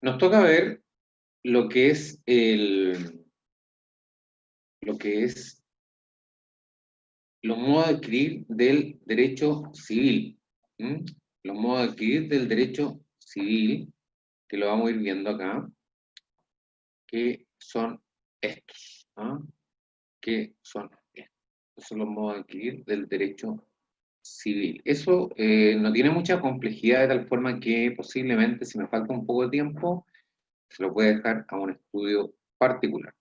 Nos toca ver lo que es los modos de adquirir del derecho civil. ¿Mm? Los modos de adquirir del derecho civil, que lo vamos a ir viendo acá, que son estos. ¿Ah? Que son estos. Estos son los modos de adquirir del derecho civil. Eso no tiene mucha complejidad, de tal forma que posiblemente, si me falta un poco de tiempo, se lo puede dejar a un estudio particular.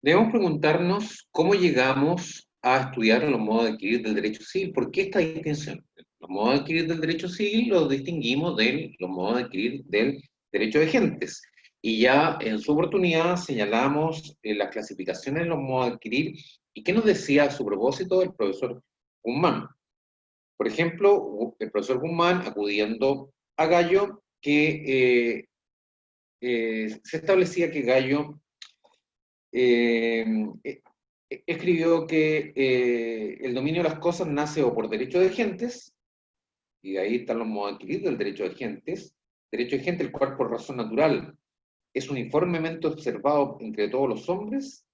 Debemos preguntarnos cómo llegamos a estudiar los modos de adquirir del derecho civil. ¿Por qué esta distinción? Los modos de adquirir del derecho civil los distinguimos de los modos de adquirir del derecho de gentes. Y ya en su oportunidad señalamos las clasificaciones de los modos de adquirir y qué nos decía a su propósito el profesor Guzmán. Por ejemplo, el profesor Guzmán, acudiendo a Gallo, que se establecía que Gallo eh, escribió que el dominio de las cosas nace o por derecho de gentes, y de ahí están los modos adquiridos del derecho de gentes, derecho de gente, el cual por razón natural es uniformemente observado entre todos los hombres,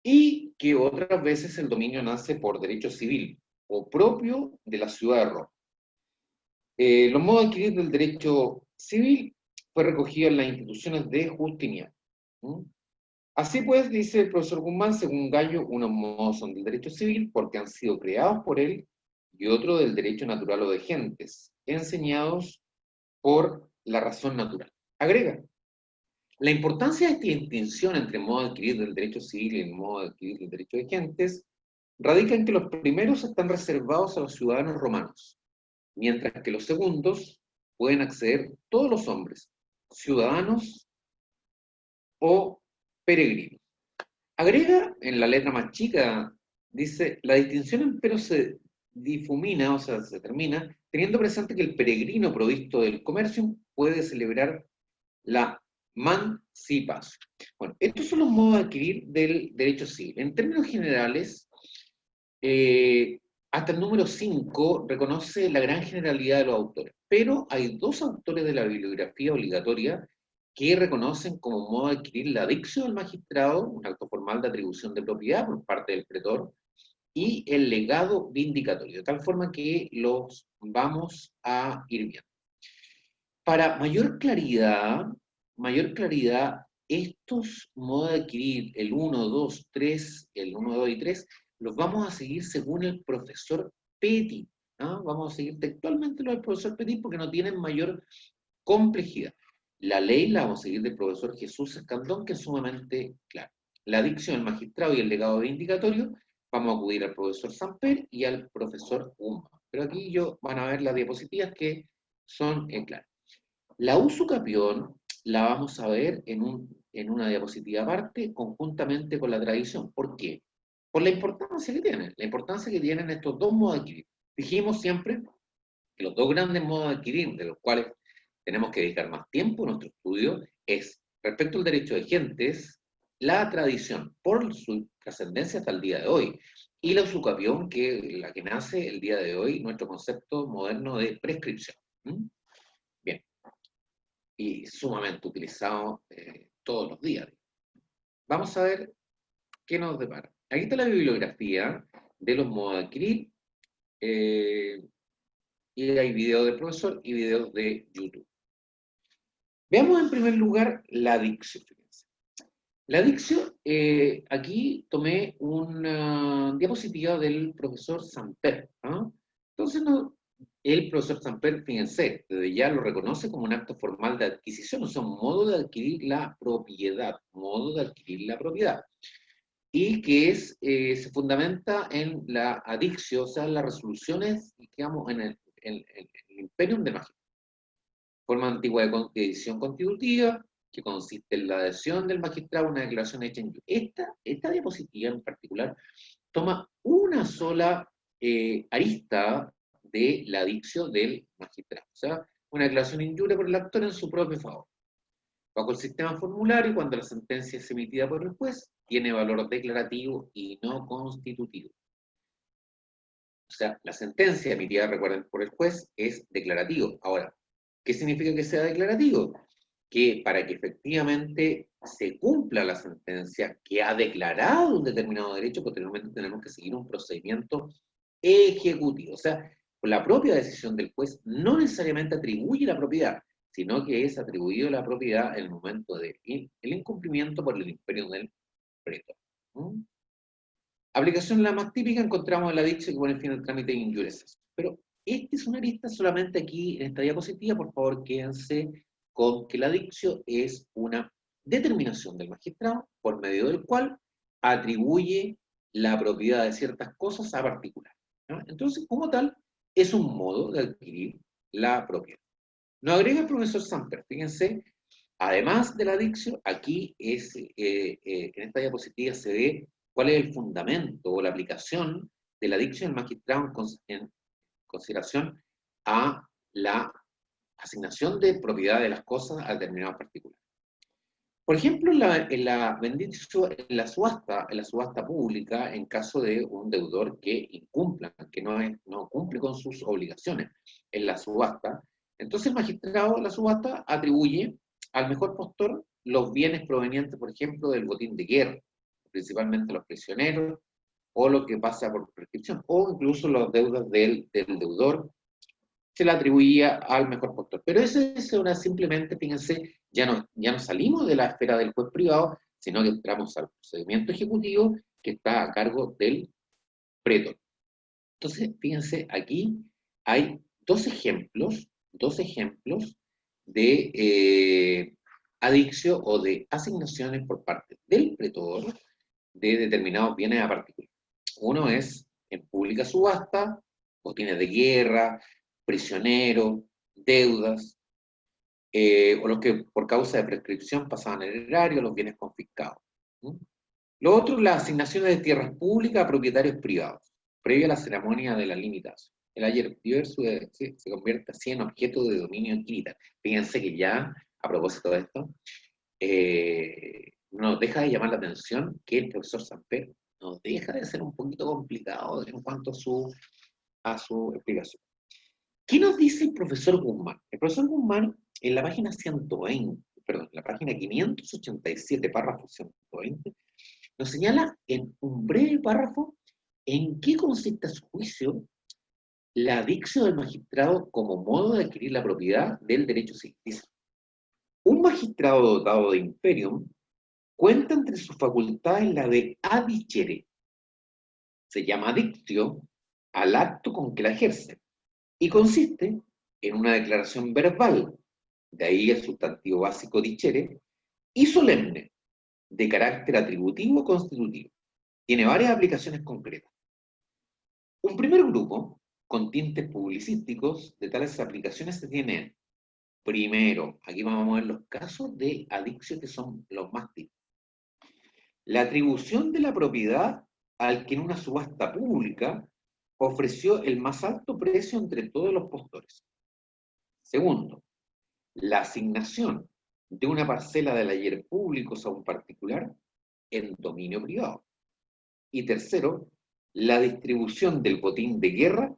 y que otras veces el dominio nace por derecho civil o propio de la ciudad de Roma. Los modos adquiridos del derecho civil fue recogido en las instituciones de Justiniano. ¿Mm? Así pues, dice el profesor Guzmán, según Gallo, unos modos son del derecho civil porque han sido creados por él y otro del derecho natural o de gentes, enseñados por la razón natural. Agrega, la importancia de esta distinción entre el modo de adquirir del derecho civil y el modo de adquirir del derecho de gentes radica en que los primeros están reservados a los ciudadanos romanos, mientras que los segundos pueden acceder todos los hombres, ciudadanos o peregrinos. Agrega en la letra más chica, dice, la distinción empero se difumina, o sea, se termina, teniendo presente que el peregrino provisto del comercio puede celebrar la mancipación. Bueno, estos son los modos de adquirir del derecho civil. En términos generales, hasta el número 5 reconoce la gran generalidad de los autores, pero hay dos autores de la bibliografía obligatoria que reconocen como modo de adquirir la dictio del magistrado, un acto formal de atribución de propiedad por parte del pretor, y el legado vindicatorio, de tal forma que los vamos a ir viendo. Para mayor claridad, estos modos de adquirir, el 1, 2, 3, el 1, 2 y 3, los vamos a seguir según el profesor Petit. ¿No? Vamos a seguir textualmente lo del profesor Petit porque no tienen mayor complejidad. La ley la vamos a seguir del profesor Jesús Escandón, que es sumamente claro. La dicción del magistrado y el legado vindicatorio, vamos a acudir al profesor Samper y al profesor Guzmán. Pero aquí van a ver las diapositivas que son claras. La usucapión la vamos a ver en una diapositiva aparte, conjuntamente con la tradición. ¿Por qué? Por la importancia que tienen estos dos modos de adquirir. Dijimos siempre que los dos grandes modos de adquirir, de los cuales tenemos que dedicar más tiempo en nuestro estudio, es, respecto al derecho de gentes, la tradición, por su trascendencia hasta el día de hoy, y la usucapión, que la que nace el día de hoy, nuestro concepto moderno de prescripción. ¿Mm? Bien, y sumamente utilizado todos los días. Vamos a ver qué nos depara. Aquí está la bibliografía de los modos de adquirir, y hay videos del profesor y videos de YouTube. Veamos en primer lugar la dicción. La dicción, aquí tomé una diapositiva del profesor Samper. ¿Ah? Entonces, el profesor Samper, fíjense, desde ya lo reconoce como un acto formal de adquisición, o sea, un modo de adquirir la propiedad, modo de adquirir la propiedad. Y que se fundamenta en la adicción, o sea, en las resoluciones, digamos, en el imperium de magia. Forma antigua de edición constitutiva, que consiste en la adhesión del magistrado a una declaración hecha en esta diapositiva en particular toma una sola arista de la dicción del magistrado, o sea, una declaración injuria por el actor en su propio favor. Bajo el sistema formulario, cuando la sentencia es emitida por el juez, tiene valor declarativo y no constitutivo. O sea, la sentencia emitida, recuerden, por el juez es declarativo. Ahora, ¿Qué significa que sea declarativo? Que para que efectivamente se cumpla la sentencia que ha declarado un determinado derecho, posteriormente tenemos que seguir un procedimiento ejecutivo. O sea, la propia decisión del juez no necesariamente atribuye la propiedad, sino que es atribuido la propiedad en el momento del incumplimiento por el imperio del pretor. ¿Mm? Aplicación la más típica encontramos en la dicha que pone fin al trámite de injurias. Pero esta es una lista solamente aquí en esta diapositiva. Por favor, quédense con que la dicción es una determinación del magistrado por medio del cual atribuye la propiedad de ciertas cosas a particulares, ¿no? Entonces, como tal, es un modo de adquirir la propiedad. Nos agrega el profesor Samper, fíjense, además de la dicción, aquí en esta diapositiva se ve cuál es el fundamento o la aplicación de la dicción del magistrado en consideración a la asignación de propiedad de las cosas a determinados particulares. Por ejemplo, en la subasta pública, en caso de un deudor que incumpla, que no cumple con sus obligaciones en la subasta, entonces el magistrado de la subasta atribuye al mejor postor los bienes provenientes, por ejemplo, del botín de guerra, principalmente los prisioneros, o lo que pasa por prescripción, o incluso las deudas del deudor, se la atribuía al mejor postor. Pero eso es simplemente, fíjense, ya no salimos de la esfera del juez privado, sino que entramos al procedimiento ejecutivo que está a cargo del pretor. Entonces, fíjense, aquí hay dos ejemplos de adicción o de asignaciones por parte del pretor de determinados bienes a particular. Uno es en pública subasta, botines de guerra, prisioneros, deudas, o los que por causa de prescripción pasaban en el erario, los bienes confiscados. ¿No? Lo otro, las asignaciones de tierras públicas a propietarios privados, previa a la ceremonia de la limitación. El ayer diverso se convierte así en objeto de dominio adquirida. Fíjense que ya, a propósito de esto, nos deja de llamar la atención que el profesor Samper nos deja de ser un poquito complicado en cuanto a su explicación. ¿Qué nos dice el profesor Guzmán? El profesor Guzmán, en la página 120, perdón, en la página 587, párrafo 120, nos señala en un breve párrafo en qué consiste a su juicio la dicción del magistrado como modo de adquirir la propiedad del derecho civil. Dice, un magistrado dotado de imperium cuenta entre sus facultades la de adicere. Se llama dictio al acto con que la ejerce y consiste en una declaración verbal, de ahí el sustantivo básico dicere, y solemne, de carácter atributivo o constitutivo. Tiene varias aplicaciones concretas. Un primer grupo, con tintes publicísticos, de tales aplicaciones se tiene, primero, aquí vamos a ver los casos de adicción que son los más típicos. La atribución de la propiedad al que en una subasta pública ofreció el más alto precio entre todos los postores. Segundo, la asignación de una parcela del ayer públicos a un particular en dominio privado. Y tercero, la distribución del botín de guerra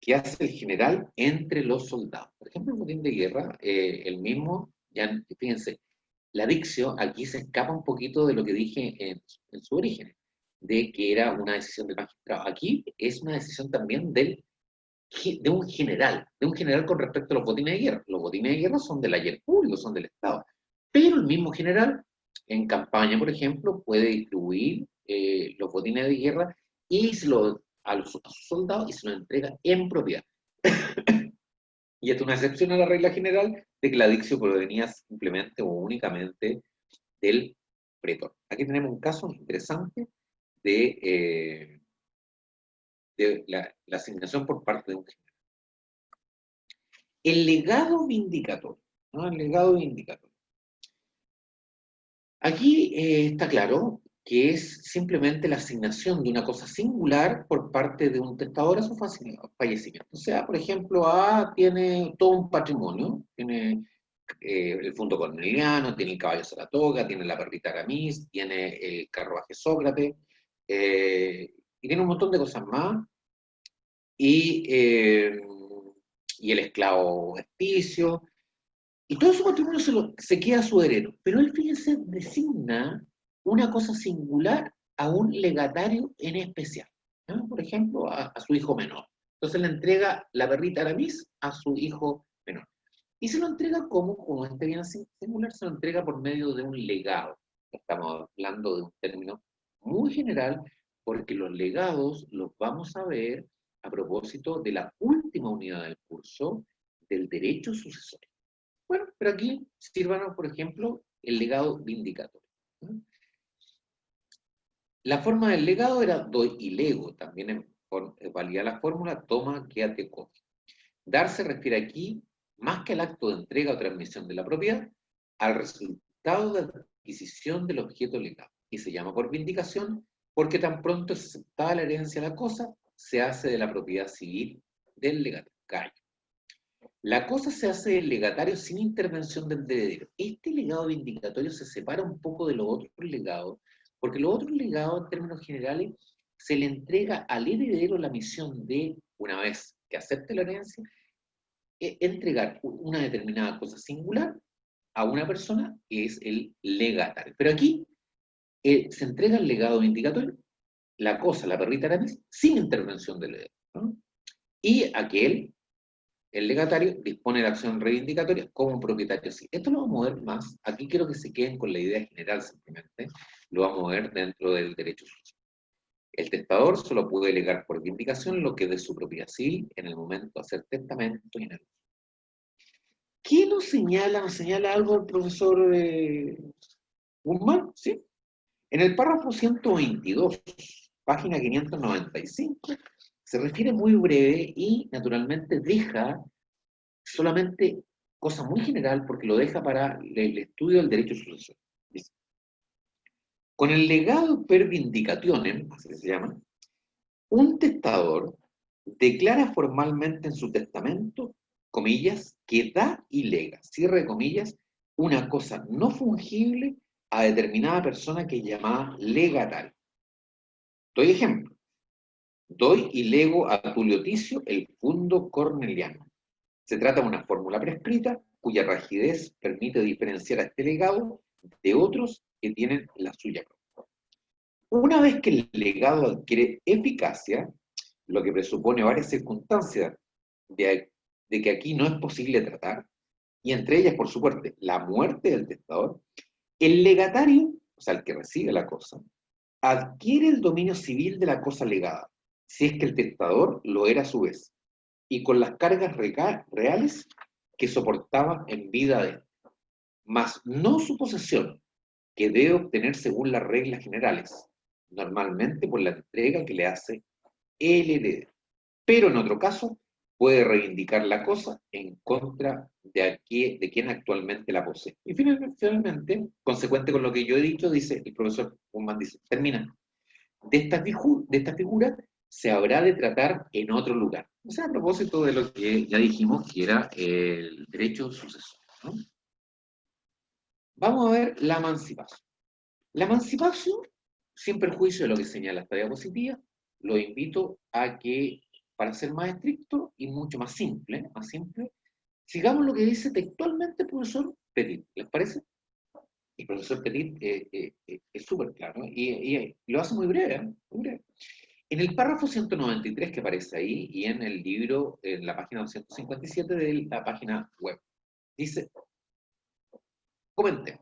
que hace el general entre los soldados. Por ejemplo, el botín de guerra, el mismo, ya fíjense, la dicción aquí se escapa un poquito de lo que dije en su origen, de que era una decisión del magistrado. Aquí es una decisión también de un general con respecto a los botines de guerra. Los botines de guerra son del ayer público, son del Estado. Pero el mismo general, en campaña, por ejemplo, puede distribuir los botines de guerra y a sus soldados y se los entrega en propiedad. Y esto es una excepción a la regla general de que la dicción provenía simplemente o únicamente del pretor. Aquí tenemos un caso interesante de la asignación por parte de un general. El legado vindicatorio, ¿no? El legado vindicatorio. Aquí está claro que es simplemente la asignación de una cosa singular por parte de un testador a su fallecimiento. O sea, por ejemplo, A tiene todo un patrimonio, tiene el fondo corneliano, tiene el caballo Saratoga, tiene la perrita Aramis, tiene el carruaje Sócrates, y tiene un montón de cosas más, y el esclavo Espicio, Y todo ese patrimonio se queda a su heredero. Pero él, fíjense, designa una cosa singular a un legatario en especial. ¿No? Por ejemplo, a su hijo menor. Entonces le entrega la perrita Aramis a su hijo menor. Y se lo entrega como este bien singular, se lo entrega por medio de un legado. Estamos hablando de un término muy general, porque los legados los vamos a ver a propósito de la última unidad del curso del derecho sucesorio. Bueno, pero aquí sírvanos, por ejemplo, el legado vindicatorio. ¿No? La forma del legado era doy y lego, también valía la fórmula toma, quédate, coge. Dar se refiere aquí, más que al acto de entrega o transmisión de la propiedad, al resultado de adquisición del objeto legado. Y se llama por vindicación porque tan pronto es aceptada la herencia de la cosa, se hace de la propiedad civil del legatario. La cosa se hace del legatario sin intervención del heredero. Este legado vindicatorio se separa un poco de los otros legados, porque los otros legados, en términos generales, se le entrega al heredero la misión de, una vez que acepte la herencia, entregar una determinada cosa singular a una persona que es el legatario. Pero aquí se entrega el legado vindicatorio, la cosa, la perrita Aramis, sin intervención del heredero, ¿no? Y aquel, el legatario, dispone de la acción reivindicatoria como propietario. Sí, esto lo vamos a ver más. Aquí quiero que se queden con la idea general simplemente. Lo vamos a ver dentro del derecho social. El testador solo puede legar por vindicación lo que es de su propiedad civil en el momento de hacer testamento y en el... ¿Qué nos señala? ¿Nos señala algo el profesor Guzmán? ¿Sí? En el párrafo 122, página 595, se refiere muy breve y naturalmente deja solamente cosa muy general porque lo deja para el estudio del derecho sucesorio. Dice, con el legado per vindicationem, así se llama, un testador declara formalmente en su testamento, comillas, que da y lega, cierre de comillas, una cosa no fungible a determinada persona que es llamada legatario. Doy ejemplo. Doy y lego a Tulio Ticio el fundo corneliano. Se trata de una fórmula prescrita cuya rigidez permite diferenciar a este legado de otros que tienen la suya propia. Una vez que el legado adquiere eficacia, lo que presupone varias circunstancias de que aquí no es posible tratar, y entre ellas, por supuesto, la muerte del testador, el legatario, o sea, el que recibe la cosa, adquiere el dominio civil de la cosa legada, si es que el testador lo era a su vez, y con las cargas reales que soportaba en vida de él, mas no su posesión, que debe obtener según las reglas generales, normalmente por la entrega que le hace el heredero. Pero en otro caso, puede reivindicar la cosa en contra de quien actualmente la posee. Y finalmente, consecuente con lo que yo he dicho, dice el profesor Guzmán, dice, termina. De esta figura se habrá de tratar en otro lugar. O sea, a propósito de lo que ya dijimos, que era el derecho sucesorio, ¿no? Vamos a ver la emancipación. La emancipación, sin perjuicio de lo que señala esta diapositiva, lo invito a que, para ser más estricto y mucho más simple, sigamos lo que dice textualmente el profesor Petit. ¿Les parece? El profesor Petit es súper claro y lo hace muy breve, ¿eh? Muy breve. En el párrafo 193 que aparece ahí y en el libro, en la página 257 de la página web, dice, comenté,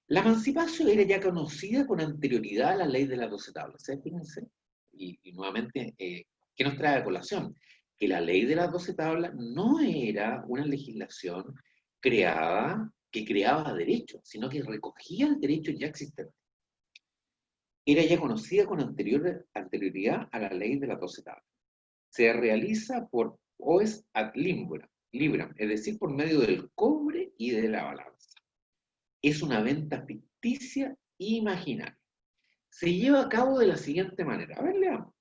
la emancipación era ya conocida con anterioridad a la ley de las 12 tablas. Fíjense, y nuevamente, ¿qué nos trae a colación? Que la ley de las 12 tablas no era una legislación que creaba derechos, sino que recogía el derecho ya existente. Era ya conocida con anterioridad a la ley de las 12 tablas. Se realiza por oes ad libram, es decir, por medio del cobre y de la balanza. Es una venta ficticia e imaginaria. Se lleva a cabo de la siguiente manera. A ver, leamos.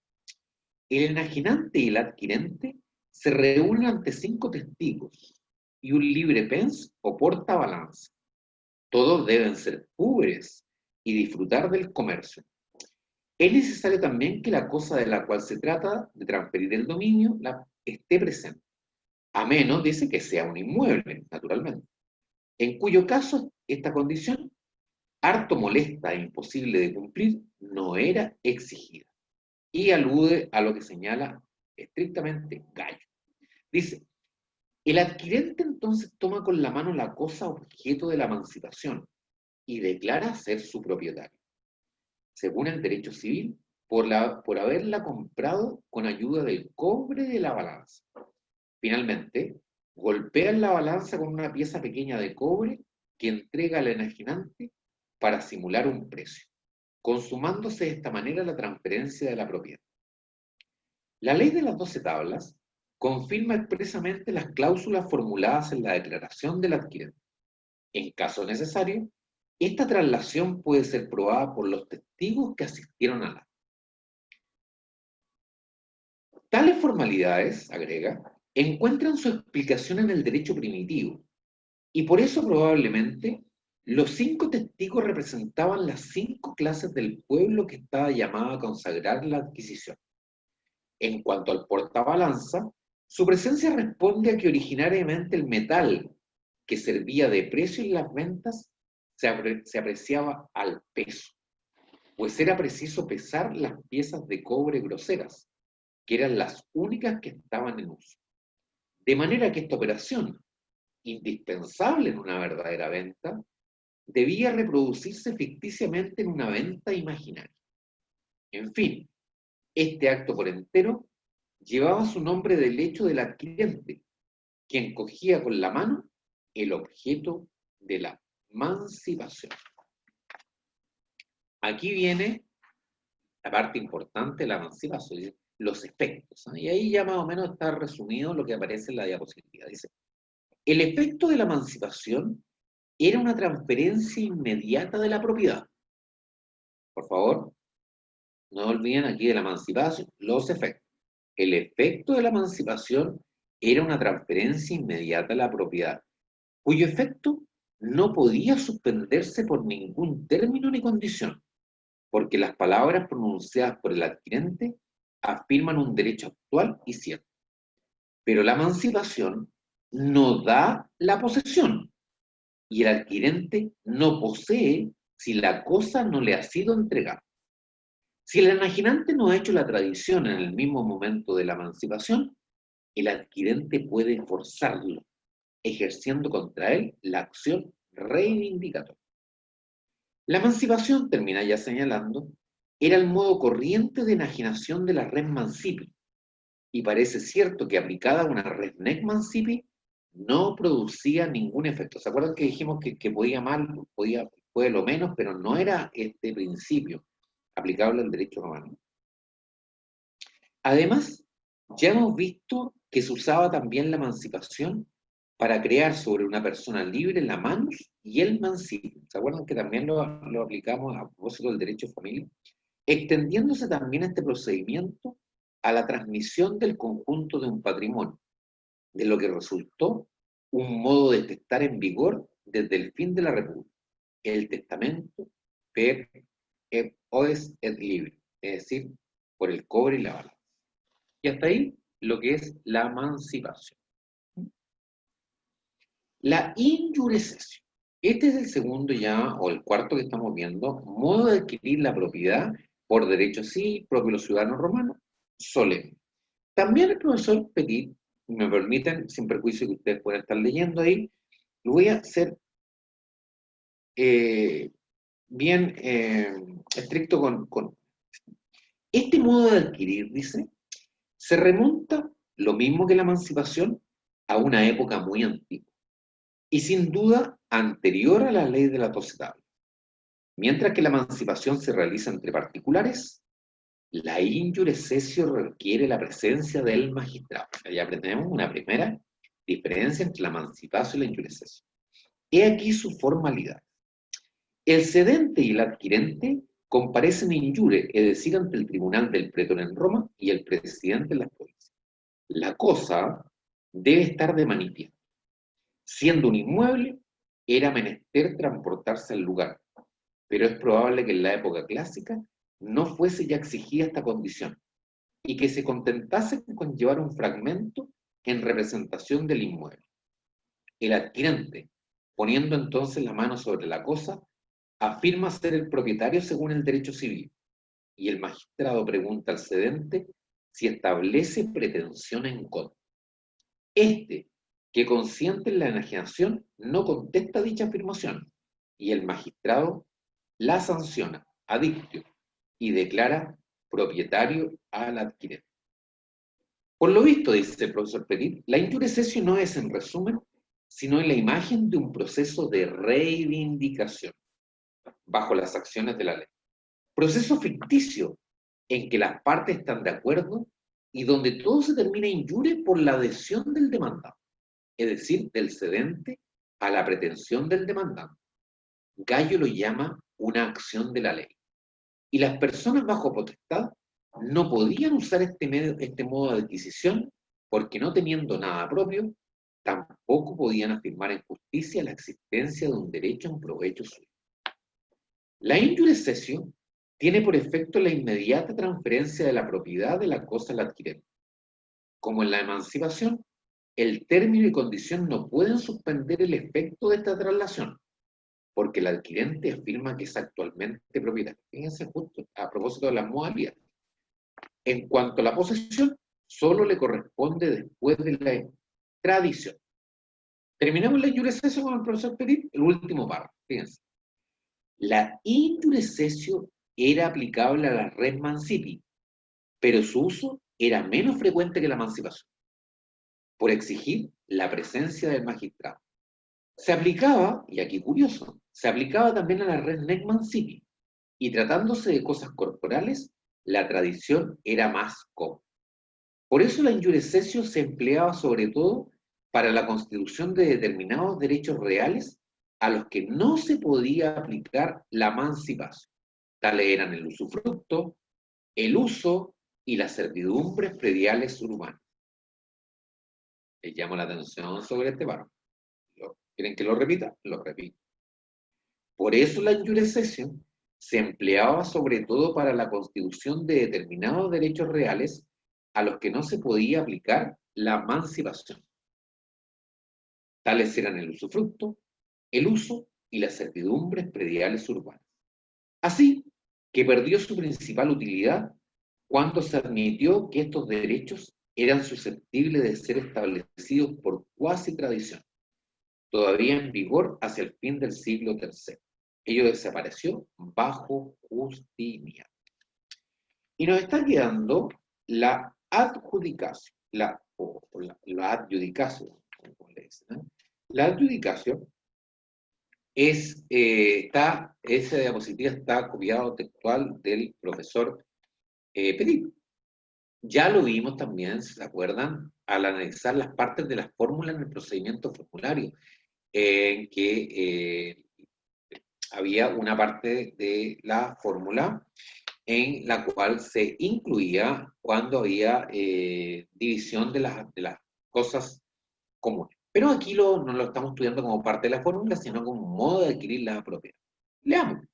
El enajenante y el adquirente se reúnen ante 5 testigos y un libre pens o portabalanza. Todos deben ser pobres y disfrutar del comercio. Es necesario también que la cosa de la cual se trata de transferir el dominio esté presente. A menos, dice, que sea un inmueble, naturalmente. en cuyo caso esta condición, harto molesta e imposible de cumplir, no era exigida. Y alude a lo que señala estrictamente Gallo. Dice, el adquirente entonces toma con la mano la cosa objeto de la emancipación y declara ser su propietario, según el derecho civil, por haberla comprado con ayuda del cobre de la balanza. Finalmente, golpea en la balanza con una pieza pequeña de cobre que entrega al enajenante para simular un precio, consumándose de esta manera la transferencia de la propiedad. La ley de las 12 tablas confirma expresamente las cláusulas formuladas en la declaración del adquirente. En caso necesario, esta traslación puede ser probada por los testigos que asistieron a la. Tales formalidades, agrega, encuentran su explicación en el derecho primitivo, y por eso probablemente los 5 testigos representaban las 5 clases del pueblo que estaba llamado a consagrar la adquisición. En cuanto al portabalanza, su presencia responde a que originariamente el metal que servía de precio en las ventas se apreciaba al peso, pues era preciso pesar las piezas de cobre groseras, que eran las únicas que estaban en uso. De manera que esta operación, indispensable en una verdadera venta, debía reproducirse ficticiamente en una venta imaginaria. En fin, este acto por entero llevaba su nombre del hecho del adquirente, quien cogía con la mano el objeto de la emancipación. Aquí viene la parte importante de la emancipación, los efectos, ¿no? Y ahí ya más o menos está resumido lo que aparece en la diapositiva. Dice, el efecto de la emancipación era una transferencia inmediata de la propiedad. Por favor, no olviden aquí de la emancipación, los efectos. El efecto de la emancipación era una transferencia inmediata de la propiedad, cuyo efecto no podía suspenderse por ningún término ni condición, porque las palabras pronunciadas por el adquirente afirman un derecho actual y cierto. Pero la emancipación no da la posesión, y el adquirente no posee si la cosa no le ha sido entregada. Si el enajenante no ha hecho la tradición en el mismo momento de la emancipación, el adquirente puede forzarlo, ejerciendo contra él la acción reivindicatoria. La emancipación, termina ya señalando, era el modo corriente de enajenación de la res mancipi, y parece cierto que aplicada a una res nec mancipi no producía ningún efecto. ¿Se acuerdan que dijimos que podía mal, puede lo menos, pero no era este principio aplicable al derecho romano? Además, ya hemos visto que se usaba también la emancipación para crear sobre una persona libre la manus y el mancipio. ¿Se acuerdan que también lo aplicamos a propósito del derecho de familia? Extendiéndose también este procedimiento a la transmisión del conjunto de un patrimonio, de lo que resultó un modo de testar en vigor desde el fin de la República, el testamento per oes et libre, es decir, por el cobre y la balanza. Y hasta ahí lo que es la emancipación. La injure cessio. Este es el segundo ya, o el cuarto que estamos viendo, modo de adquirir la propiedad por derecho sí, propio de los ciudadanos romanos, solemne. También el profesor Petit, me permiten, sin perjuicio que ustedes puedan estar leyendo ahí, lo voy a hacer bien estricto con... Este modo de adquirir, dice, se remonta, lo mismo que la emancipación, a una época muy antigua, y sin duda anterior a la ley de la 12 tablas. Mientras que la emancipación se realiza entre particulares, la injure cessio requiere la presencia del magistrado. Ya aprendemos una primera diferencia entre la emancipación y la injure cessio. He aquí su formalidad. El cedente y el adquirente comparecen in iure, es decir, ante el tribunal del pretor en Roma y el presidente en las provincias. La cosa debe estar de manifiesto. Siendo un inmueble, era menester transportarse al lugar, pero es probable que en la época clásica no fuese ya exigida esta condición, y que se contentase con llevar un fragmento en representación del inmueble. El adquirente, poniendo entonces la mano sobre la cosa, afirma ser el propietario según el derecho civil, y el magistrado pregunta al cedente si establece pretensión en contra. Este, que consiente en la enajenación, no contesta dicha afirmación, y el magistrado la sanciona, adictio, y declara propietario al adquirente. Por lo visto, dice el profesor Petit, la injure cessio no es, en resumen, sino en la imagen de un proceso de reivindicación bajo las acciones de la ley. Proceso ficticio en que las partes están de acuerdo y donde todo se termina injure por la adhesión del demandado, es decir, del cedente a la pretensión del demandante. Gallo lo llama una acción de la ley. Y las personas bajo potestad no podían usar este modo de adquisición porque, no teniendo nada propio, tampoco podían afirmar en justicia la existencia de un derecho en provecho suyo. La injure cessio tiene por efecto la inmediata transferencia de la propiedad de la cosa al adquirente. Como en la emancipación, el término y condición no pueden suspender el efecto de esta traslación, porque el adquirente afirma que es actualmente propietario. Fíjense, justo a propósito de las modalidades. En cuanto a la posesión, solo le corresponde después de la tradición. Terminamos la injure cessio con el profesor Petit, el último párrafo. Fíjense. La injure cessio era aplicable a la res mancipi, pero su uso era menos frecuente que la emancipación, por exigir la presencia del magistrado. Se aplicaba, y aquí curioso, se aplicaba también a la res nec mancipi, y tratándose de cosas corporales, la tradición era más común. Por eso la injure cessio se empleaba sobre todo para la constitución de determinados derechos reales a los que no se podía aplicar la emancipación. Tales eran el usufructo, el uso y las servidumbres prediales urbanas. Les llamo la atención sobre este párrafo. ¿Quieren que lo repita? Lo repito. Por eso la injure cessio se empleaba sobre todo para la constitución de determinados derechos reales a los que no se podía aplicar la emancipación. Tales eran el usufructo, el uso y las servidumbres prediales urbanas. Así que perdió su principal utilidad cuando se admitió que estos derechos eran susceptibles de ser establecidos por cuasi tradición, todavía en vigor hacia el fin del siglo III. Ello desapareció bajo Justiniano. Y nos está quedando la adjudicación, la adjudicación, como le dicen, ¿no? La adjudicación esa diapositiva está copiado textual del profesor Petit. Ya lo vimos también, si se acuerdan, al analizar las partes de las fórmulas en el procedimiento formulario, en que había una parte de la fórmula en la cual se incluía cuando había división de las cosas comunes. Pero aquí no lo estamos estudiando como parte de la fórmula, sino como un modo de adquirir la propiedad. Leamos.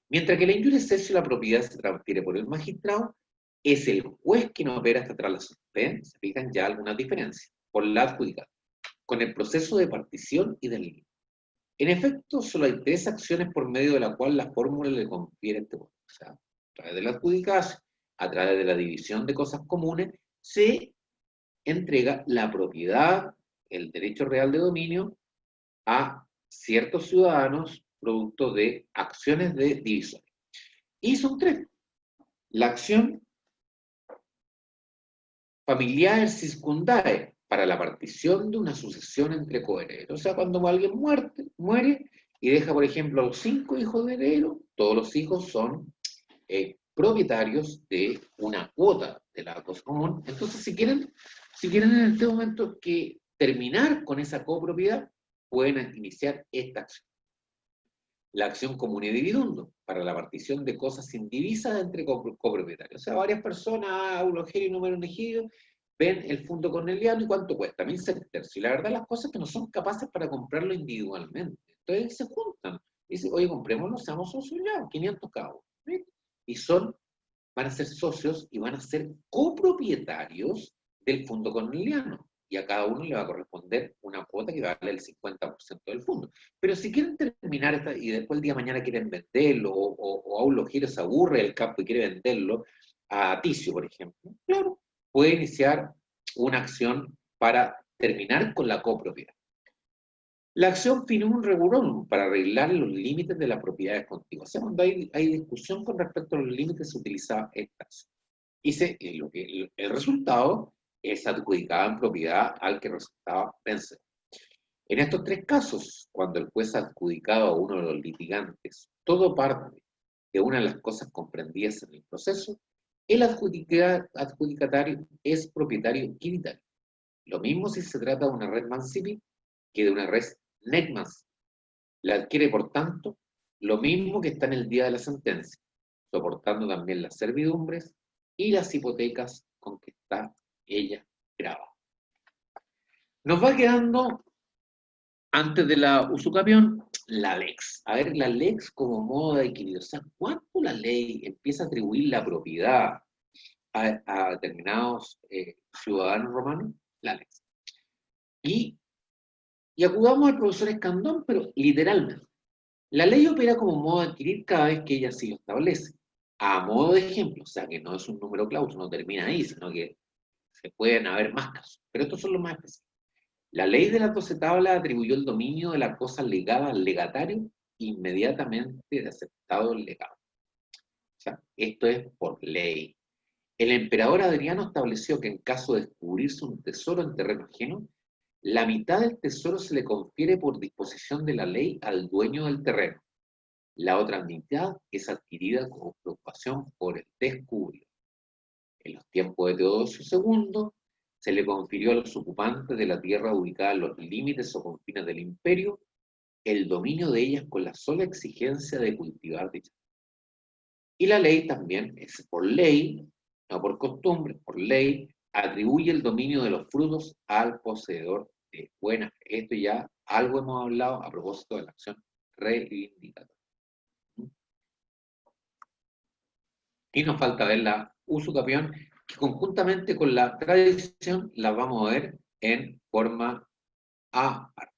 Mientras que la injure cessio la propiedad se transfiere por el magistrado, es el juez quien opera esta traslación. ¿Ven? Se fijan ya algunas diferencias. Por la adjudicación. Con el proceso de partición y del. En efecto, solo hay tres acciones por medio de la cual la fórmula le confiere este poder. O sea, a través de la adjudicación, a través de la división de cosas comunes, se entrega la propiedad, el derecho real de dominio, a ciertos ciudadanos producto de acciones de división. Y son tres. La acción familiar circundae, para la partición de una sucesión entre coherederos. O sea, cuando alguien muere y deja, por ejemplo, a los 5 hijos de heredero, todos los hijos son propietarios de una cuota de la cosa común. Entonces, si quieren en este momento que terminar con esa copropiedad, pueden iniciar esta acción. La acción común y dividundo, para la partición de cosas indivisas entre copropietarios. O sea, varias personas, eulogio y número elegido, ven el fondo corneliano y cuánto cuesta, 1.000 y la verdad las cosas que no son capaces para comprarlo individualmente. Entonces se juntan. Dicen, oye, comprémoslo, seamos socios ya, 500 cada uno. ¿Sí? Y van a ser socios y van a ser copropietarios del fondo corneliano. y a cada uno le va a corresponder una cuota que vale el 50% del fondo. Pero si quieren terminar y después el día de mañana quieren venderlo, o a un lojero se aburre del campo y quiere venderlo a Ticio, por ejemplo, claro, puede iniciar una acción para terminar con la copropiedad. La acción finum regulum para arreglar los límites de las propiedades contiguas. O sea, cuando hay discusión con respecto a los límites, se utiliza esta acción. El resultado es adjudicado en propiedad al que resultaba vencer. En estos tres casos, cuando el juez ha adjudicado a uno de los litigantes todo parte de una de las cosas comprendidas en el proceso, el adjudicatario es propietario quiritario. Lo mismo si se trata de una red Mancipi que de una red Necmans. La adquiere, por tanto, lo mismo que está en el día de la sentencia, soportando también las servidumbres y las hipotecas con que está ella grabada. Nos va quedando, antes de la usucapión, la lex. A ver, la lex como modo de adquirir. O sea, ¿cuándo la ley empieza a atribuir la propiedad a determinados ciudadanos romanos? La lex. Y acudamos al profesor Escandón, pero literalmente. La ley opera como modo de adquirir cada vez que ella así lo establece. A modo de ejemplo, o sea que no es un número clauso, no termina ahí, sino que se pueden haber más casos. Pero estos son los más específicos. La ley de las 12 tablas atribuyó el dominio de la cosa legada al legatario inmediatamente de aceptado el legado. O sea, esto es por ley. El emperador Adriano estableció que en caso de descubrirse un tesoro en terreno ajeno, la mitad del tesoro se le confiere por disposición de la ley al dueño del terreno. La otra mitad es adquirida como preocupación por el descubridor. En los tiempos de Teodosio II, se le confirió a los ocupantes de la tierra ubicada en los límites o confines del imperio el dominio de ellas con la sola exigencia de cultivar dicha. Y la ley también es por ley, no por costumbre, por ley, atribuye el dominio de los frutos al poseedor de buena fe. Esto ya algo hemos hablado a propósito de la acción reivindicatoria. Y nos falta ver la usucapión, que conjuntamente con la tradición la vamos a ver en forma aparte.